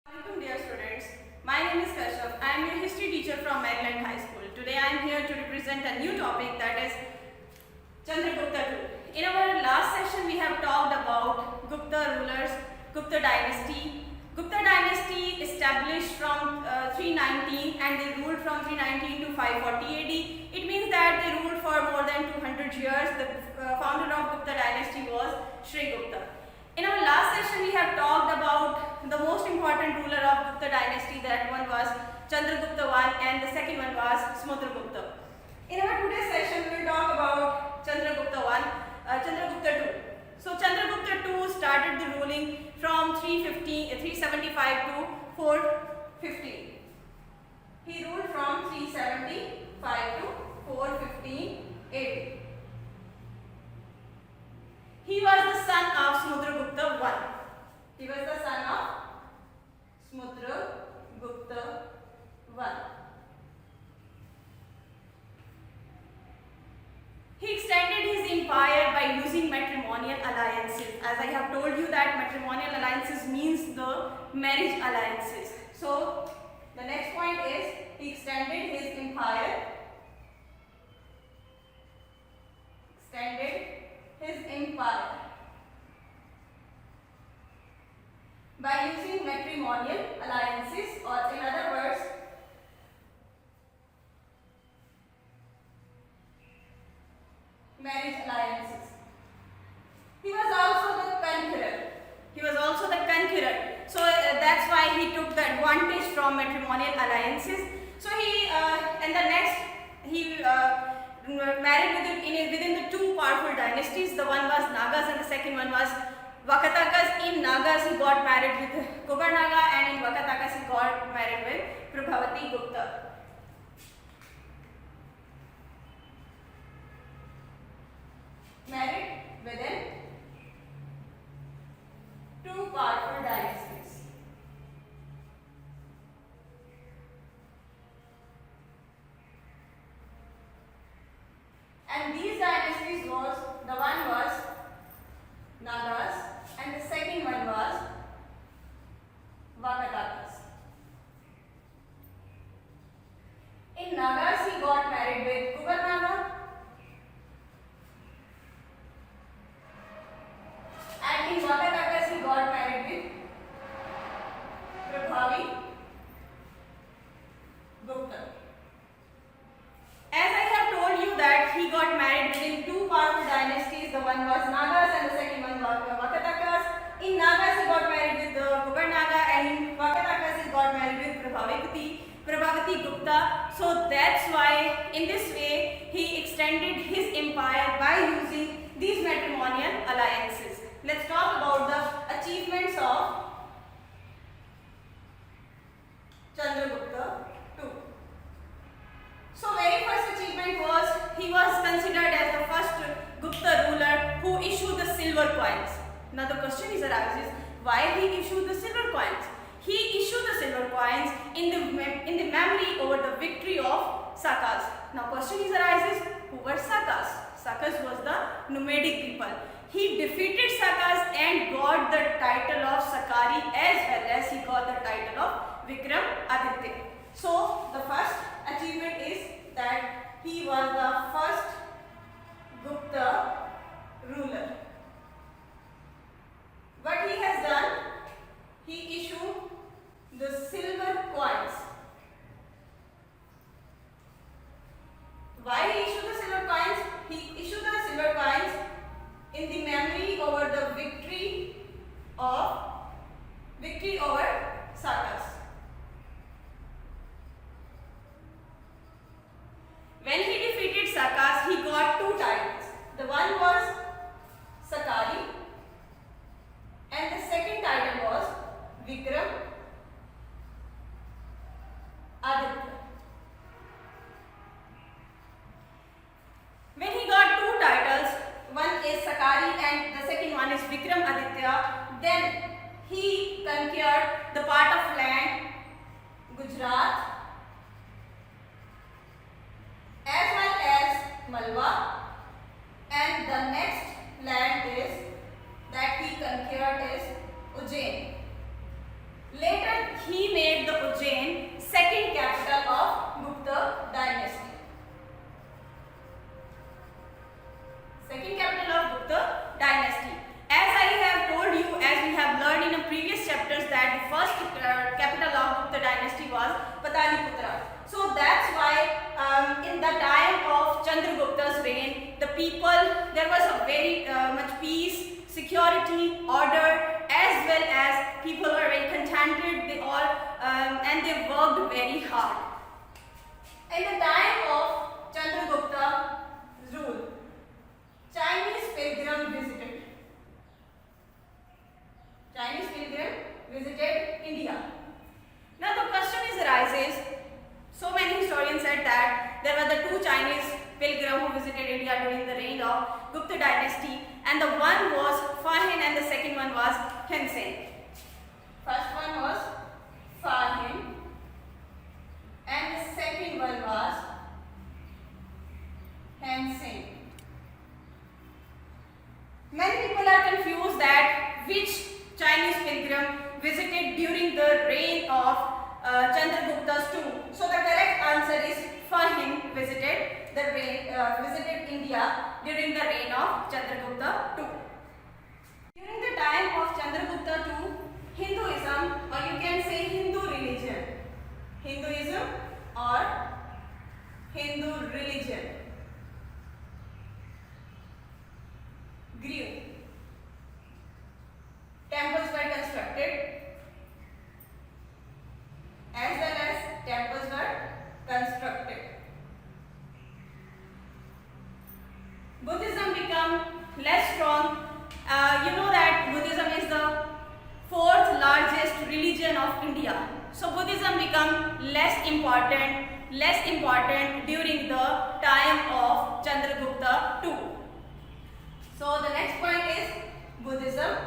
Welcome dear students. My name is Kashyap. I am your history teacher from Maryland High School. Today I am here to represent a new topic, that is Chandragupta II. In our last session we have talked about Gupta rulers, Gupta dynasty. Gupta dynasty established from 319 and they ruled from 319 to 540 AD. It means that they ruled for more than 200 years. The founder of Gupta dynasty was Sri Gupta. In our last session we have talked about the most important ruler of Gupta dynasty. That one was Chandragupta I and the second one was Samudragupta. In our today's session we will talk about Chandragupta I, Chandragupta II. So Chandragupta II started the ruling from 375 to 415. He ruled from 375 to 415 AD. He was the son of Samudragupta I. He was the son of Samudragupta I. He extended his empire by using matrimonial alliances. As I have told you that matrimonial alliances means the marriage alliances. So the next point is he extended his empire. By using matrimonial alliances, or in other words, marriage alliances. He was also the conqueror. So that's why he took the advantage from matrimonial alliances. So he married within the two powerful dynasties. The one was Nagas and the second one was Vakatakas. In Nagas he got married with Kubarnaga, and in Vakatakas he got married with Prabhavati Gupta. Married within two powerful dynasties. And these dynasties was, the one was Nagas and the second one was Vakatakas. In Nagas he got married with Kubarnaga, and in Vakatakas he got married with Prabhavi Gupta. As I have told you that he got married within two powerful dynasties. The one was Nagas and the second one was Vakatakas. In Nagas he got married with Kubarnaga, and in Vakatakas he got married with Prabhavati Gupta. So that's why in this way he extended his empire by using these matrimonial alliances. Let's talk about the achievements of Chandragupta II. So very first achievement was he was considered as the first Gupta ruler who issued the silver coins. Now the question is arises, why he issued the silver coins? He issued the silver coins in the memory over the victory of Sakas. Now question is arises, who were Sakas? Sakas was the nomadic people. He defeated Sakas and got the title of Sakari, as well as he got the title of Vikram Aditya. So the first achievement is that he was the first Gupta ruler. What he has done, he issued the silver coins. Why he issued the silver coins? He issued the silver coins in the memory over the victory over Sakas. When he defeated Sakas, he got two titles. The one was Sakari and the second title was Vikram Aditya. When he got two titles, one is Sakari and the second one is Vikram Aditya, then he conquered the part of land Gujarat as well as Malwa, and the next land is that he conquered is Ujjain. Later he made the Ujjain second capital of Gupta dynasty. Second capital of Gupta dynasty. As I have told you, as we have learned in the previous chapters, that the first capital of Gupta dynasty was Pataliputra. So that's why in the time of Chandragupta's reign, the people, there was a very much peace, security, order, as well as people were very contented. They all and they worked very hard. In the time of Chandragupta's rule, Chinese pilgrim visited. Chinese pilgrim visited India. Now the question arises, so many historians said that there were the two Chinese pilgrims who visited India during the reign of Gupta dynasty, and the one was Fa Hin and the second one was Hind Singh. First one was Fa Hin and the second one was Hind Singh. Many people are confused that which Chinese pilgrim visited during the reign of Chandragupta's tomb. So the correct answer is Fa Hin visited India during the reign of Chandragupta II. During the time of Chandragupta II, Hinduism, or you can say Hindu religion, Hinduism or Hindu religion grew. Temples were constructed, as well as temples were constructed. Buddhism became less strong. You know that Buddhism is the fourth largest religion of India. So Buddhism became less important during the time of Chandragupta II. So the next point is Buddhism,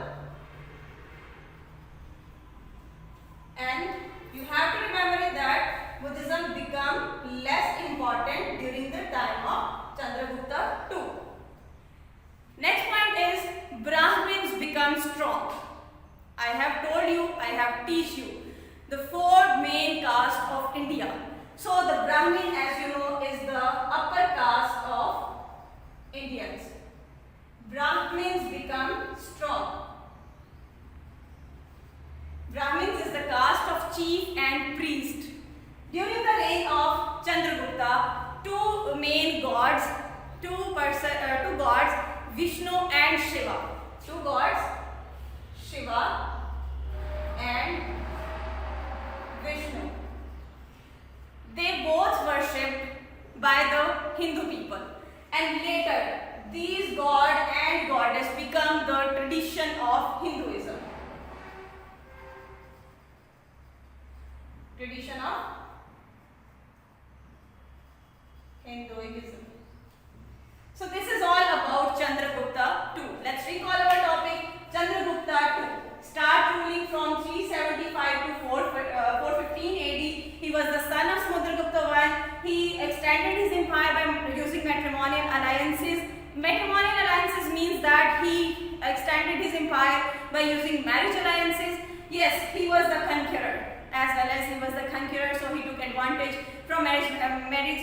and you have to remember it that Buddhism became less important during the time of Chandragupta II. Next point is Brahmins become strong. I have told you, I have teach you the four main castes of India. So the Brahmin, as you know, is the upper caste of Indians. Brahmins become strong. Brahmins is the caste of chief and priest. During the reign of Chandragupta, two main gods, two gods, Vishnu and Shiva. Two gods, Shiva and Vishnu. They both worshipped by the Hindu people, and later these god and goddess become the tradition of Hinduism. Tradition of Hinduism. So this is all about Chandragupta II. Let's recall our topic. Chandragupta II start ruling from 375 to 415 AD. He was the son of Samudragupta I. He extended his empire by using matrimonial alliances. Matrimonial alliances means that he extended his empire by using marriage alliances. Yes, he was the conqueror. As well as he was the conqueror, so he took advantage from marriage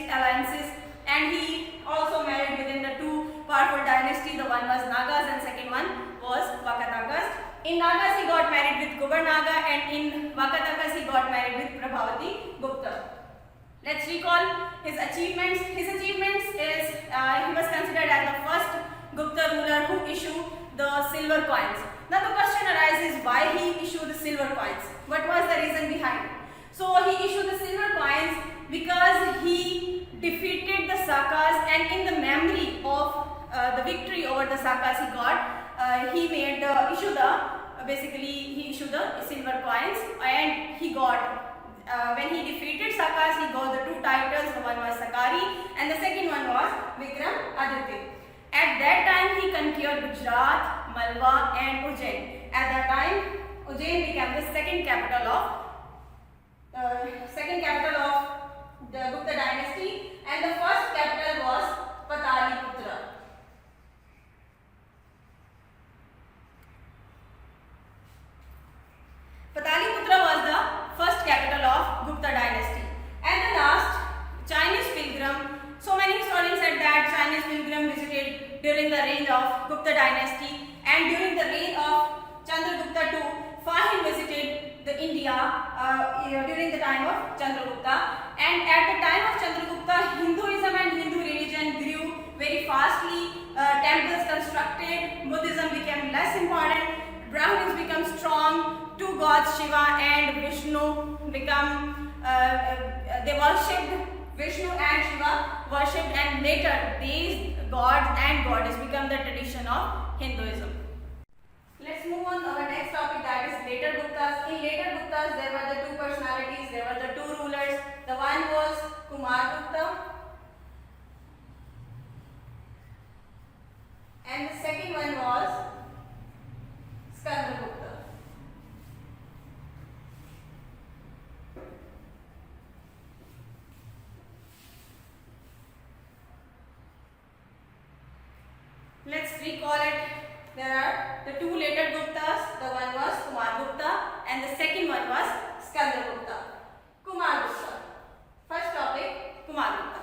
alliances, and he also married within the two powerful dynasties. The one was Nagas and second one was Vakatakas. In Nagas he got married with Kubernaga, and in Vakatakas he got married with Prabhavati Gupta. Let's recall his achievements. His achievements is he was considered as the first Gupta ruler who issued the silver coins. Now the question arises, why he issued the silver coins? What was the reason behind it? So he issued the silver coins because he defeated the Sakas, and in the memory of the victory over the Sakas he got, he made he issued the silver coins, and he got when he defeated Sakas, he got the two titles. The one was Sakari and the second one was Vikram Aditya. At that time he conquered Gujarat, Malwa and Ujjain. At that time Ujjain became the second capital of the Gupta dynasty, and the first capital was Pataliputra. Pataliputra was Gupta dynasty, and during the reign of Chandragupta II, Fahim visited the India during the time of Chandragupta, and at the time of Chandragupta, Hinduism and Hindu religion grew very fastly. Temples constructed, Buddhism became less important, Brahmins become strong, two gods Shiva and Vishnu become they worshipped Vishnu and Shiva worshipped, and later these gods and goddess become the tradition of Hinduism. Let's move on to our next topic, that is later Guptas. In later Guptas there were the two personalities, there were the two rulers. The one was Kumar Gupta and the second one was Skandagupta. Let's recall it. There are the two later Guptas. The one was Kumar Gupta and the second one was Skandagupta. Kumar Gupta. First topic, Kumar Gupta.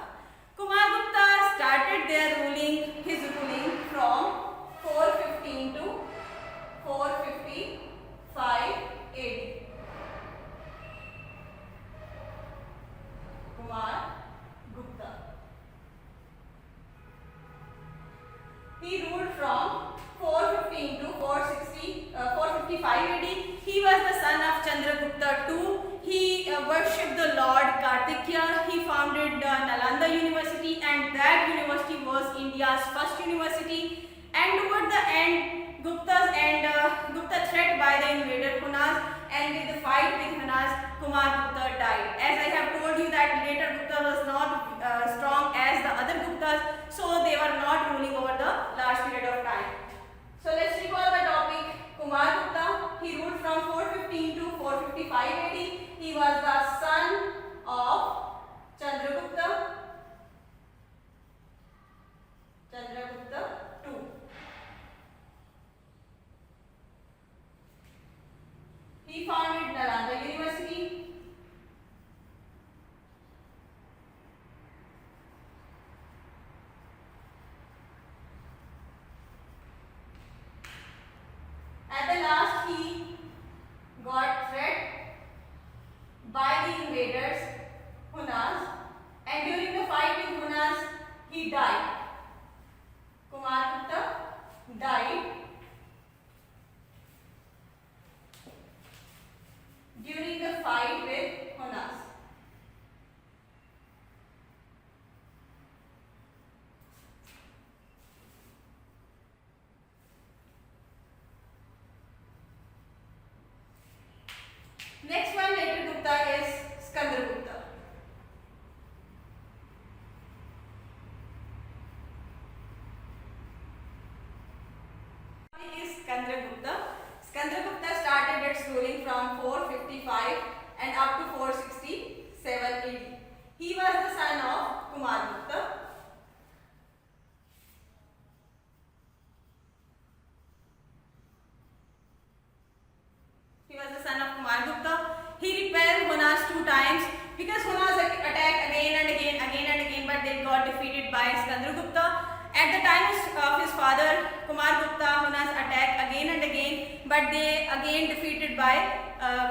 Kumar Gupta started his ruling from 415 to 455 AD. Kumar Gupta. He ruled from 415 to 455 AD. He was the son of Chandragupta II. He worshipped the Lord Kartikeya. He founded Nalanda University, and that university was India's first university. And toward the end, Gupta threat by the invader Hunas, and with the fight with Hunas, Kumar Gupta died. As I have told you that later Gupta was not strong as the other Guptas, so they were not ruling over the large period of time. So let's recall the topic. Kumar Gupta, he ruled from 415 to 455 AD. He was the son of Chandragupta II. He founded Nalanda University. At the last, he got threat by the invaders Hunas, and during the fight with Hunas, he died. Kumar Gupta died during the fight with Hunas. Next one later Gupta is Skandagupta. Skandagupta started its ruling from 455 and up to 467 AD. He was the son of Kumar Gupta. He repelled Hunas 2 times because Hunas attacked again and again, but they got defeated by Skandagupta. At the time of his father Kumar Gupta, Hunas attacked again and again, but they again defeated by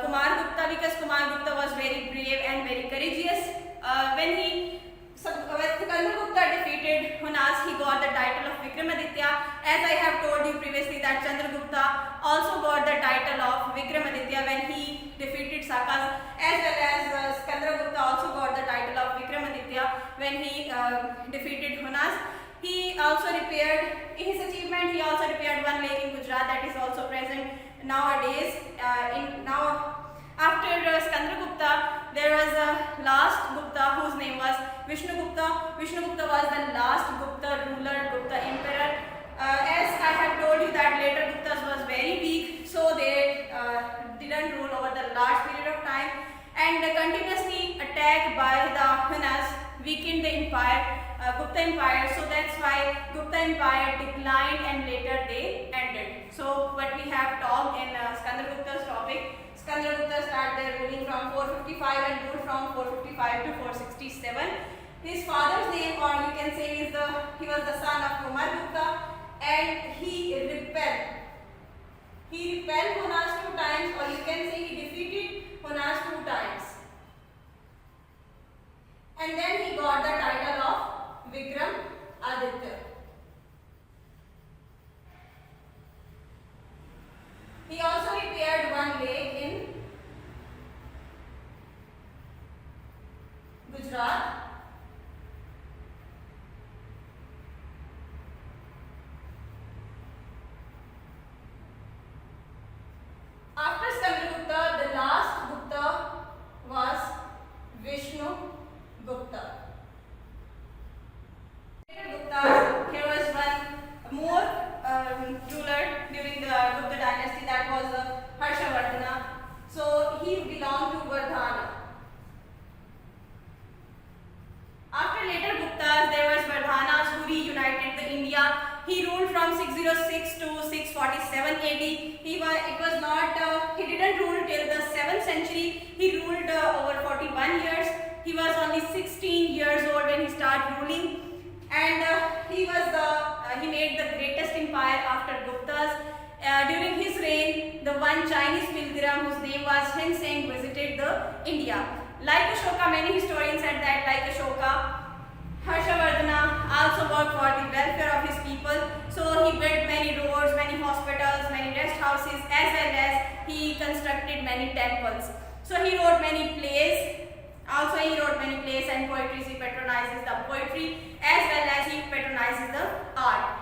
Kumar Gupta, because Kumar Gupta was very brave and very courageous. When Chandragupta defeated Hunas, he got the title of Vikramaditya. As I have told you previously that Chandragupta also got the title of Vikramaditya when he defeated Sakas, as well as Chandragupta also got the title of Vikramaditya when he defeated Hunas. He also repaired, in his achievement, he also repaired one lake in Gujarat that is also present nowadays. After Chandragupta, there was a last Gupta whose name was Vishnugupta. Vishnugupta was the last Gupta ruler, Gupta emperor. As I have told you that later Guptas was very weak, so they didn't rule over the large period of time, and continuously attacked by the Hunas weakened the empire, Gupta empire. So that's why Gupta empire declined and later they ended. So what we have talked in Chandragupta's topic, Chandragupta started their ruling from 455 and ruled from 455 to 467. His father's name, or you can say, he was the son of Kumar Gupta. and he repelled. He repelled Hunas 2 times, or you can say he defeated Hunas 2 times. And then he got the title of Vikram Aditya. He also repaired one lake in Gujarat. After Chandragupta, the last Gupta was Vishnu Gupta. Gupta, here was one more ruler during the Gupta dynasty, that was Harshavardhana. So he belonged to Vardhana. After later Guptas, there was Vardhanas who reunited the India. He ruled from 606 to 647 AD. He didn't rule till the 7th century. He ruled over 41 years. He was only 16 years old when he started ruling, and he made the greatest empire after Guptas. During his reign, the one Chinese pilgrim whose name was Hind Singh visited the India. Like Ashoka, many historians said that like Ashoka, Harshavardhana also worked for the welfare of his people. So he built many roads, many hospitals, many rest houses, as well as he constructed many temples. So he wrote many plays. Also he wrote many plays and poetry. He patronizes the poetry as well as he patronizes the art.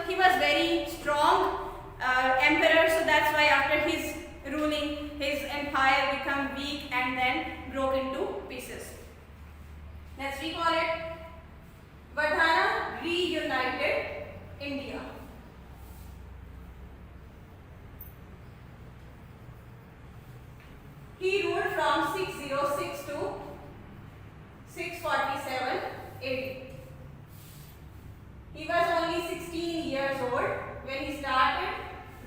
He was very strong emperor. So that's why after his ruling, his empire became weak and then broke into pieces. Let's recall it. Vardhana reunited India. He ruled from 606 to 647 AD. He was only 16 years old when he started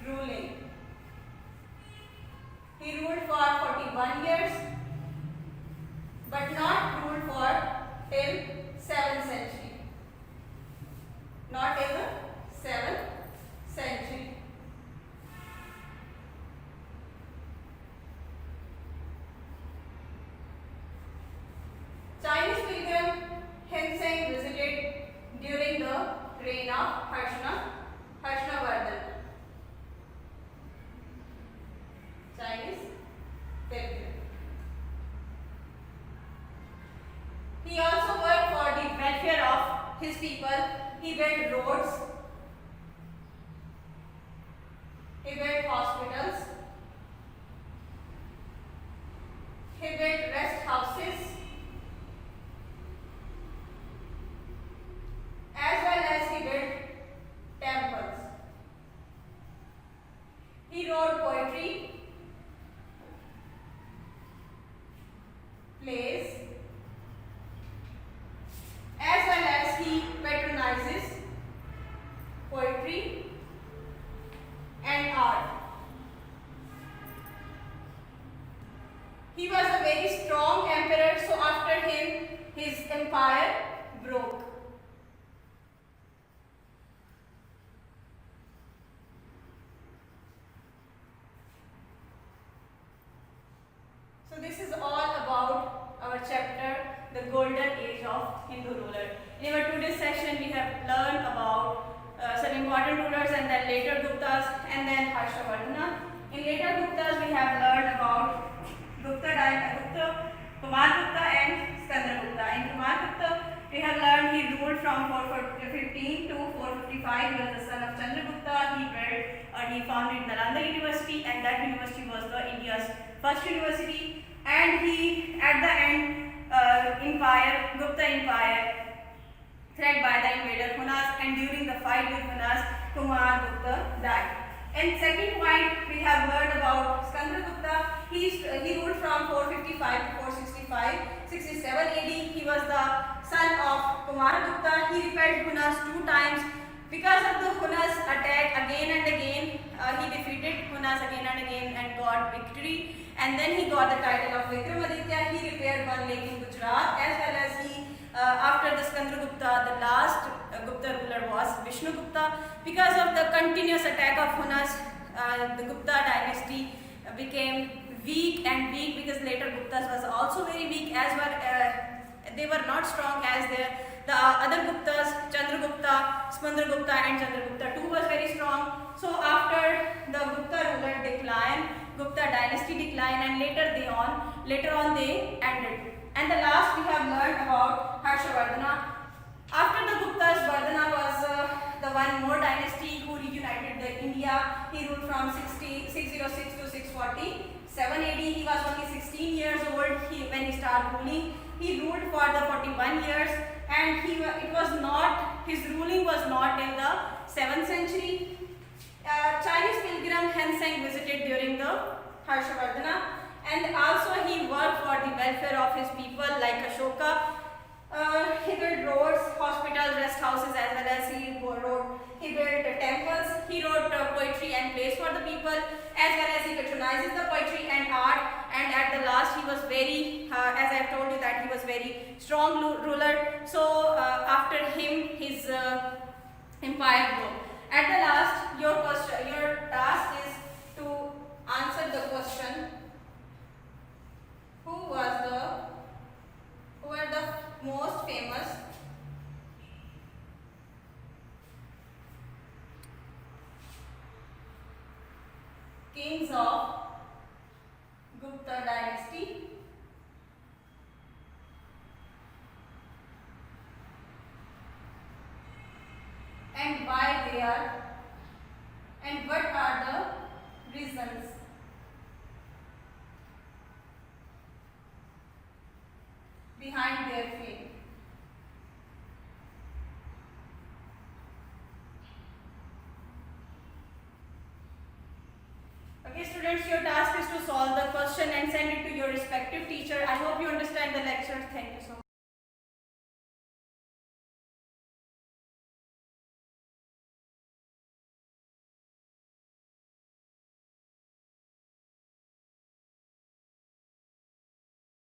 ruling. He ruled for 41 years, but not ruled for till 7th century. Not till the 7th century. Chinese pilgrim Hind Singh visited during the reign of Harshavardhana. Chinese pilgrim. He also worked for the welfare of his people. He built roads. He built hospitals. He built rest houses. As well as he built temples. He wrote poetry, plays, as well as he patronizes poetry and art. He was a very strong emperor, so after him, his empire broke. So this is all about our chapter, the golden age of Hindu ruler. In our today's session, we have learned about some important rulers and then later Guptas and then Harshavardhana. In later Guptas, we have learned about Kumar Gupta and Chandragupta. In Kumar Gupta, we have learned he ruled from 415 to 455. He was the son of Chandragupta. He founded Nalanda University, and that university was the India's first university. And he, at the end, Gupta Empire, threatened by the invader Hunas, and during the fight with Hunas, Kumar Gupta died. And second point, we have learned about Chandragupta. He ruled from 455 to 467 AD. He was the son of Kumar Gupta. He repelled Hunas 2 times. Because of the Hunas attack again and again, he defeated Hunas again and again and got victory. And then he got the title of Vikramaditya. He repaired one lake in Gujarat, as well as he after the Chandragupta, the last Gupta ruler was Vishnugupta. Because of the continuous attack of Hunas, the Gupta dynasty became weak and weak, because later Guptas was also very weak, as were they were not strong as the other Guptas. Chandragupta, Smandragupta and Chandragupta too was very strong. So after the Gupta ruler decline, Gupta dynasty decline, and later on they ended. And the last we have learned about Harshavardhana. After the Guptas, Vardhana was the one more dynasty who reunited the India. He ruled from 606 to 647 AD. He was only 16 years old when he started ruling. He ruled for the 41 years, and his ruling was not in the 7th century. Chinese pilgrim Henseng visited during the Harshavardhana, and also he worked for the welfare of his people like Ashoka. He built roads, hospitals, rest houses, as well as he built temples. He wrote poetry and plays for the people, as well as he patronizes the poetry and art. And at the last, he was very, as I have told you, that he was very strong ruler. So after him, his empire grew. At the last, your task is to answer the question: who were the most famous kings of Gupta dynasty, and why they are, and what are the reasons behind their fame. Okay students, your task is to solve the question and send it to your respective teacher. I hope you understand the lecture. Thank you.